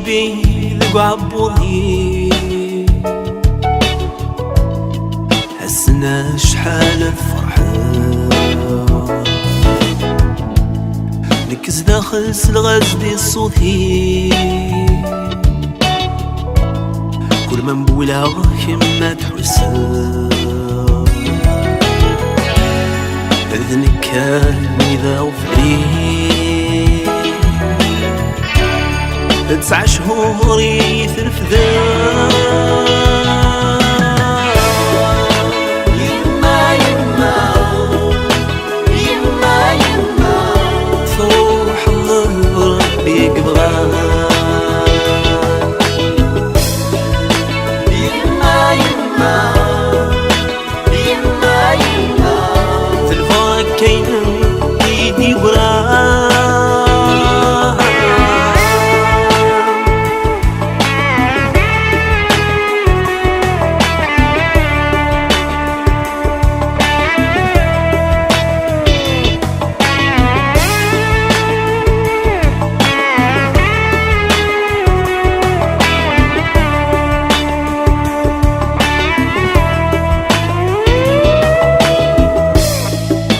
ربي ذق عبوضي حسنا شحال الفرحة نكز داخل سلغاز دي صوتي كل ما نبولها كما تحسن اذنك كان اذا وفريد 9 شهور يترفدا يما يما يما يما تروح الله ربي يقبضها يما يما يما يما تلفاك كاينة ايدي وراه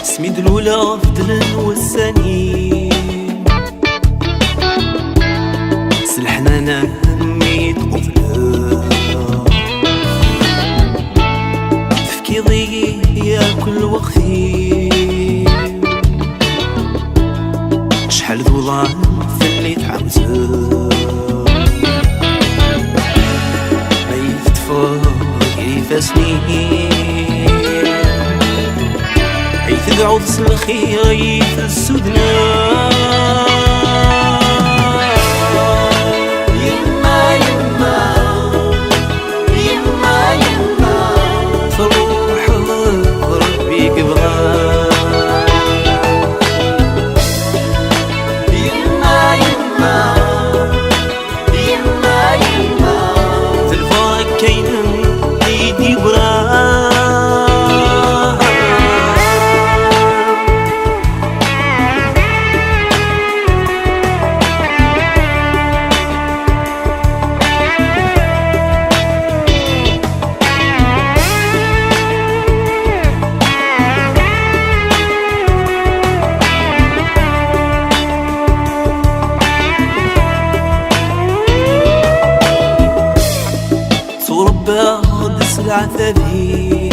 سميد الأولى فضل والثاني سلحنا ميت قفلة تفكيري يا كل وقتي شحال ظلام فليت عاوزة عيفت تفاقي فاسني تدعو تصلخي غيث السدنا يما يما يما يما تروح ربي يقبضها يما يما يما يما تلفاك كاينة ايدي وراه باخد العذابي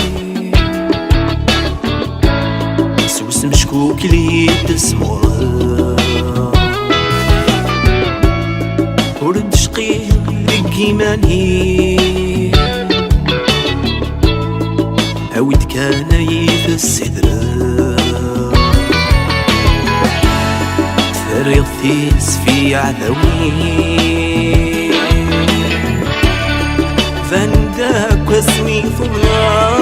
سوس مشكوك لي تسمر ورد شقيق لقيماني هاويت كان يث السدرة تفرغ ثيس في عذوي فندك واسمي ثمنا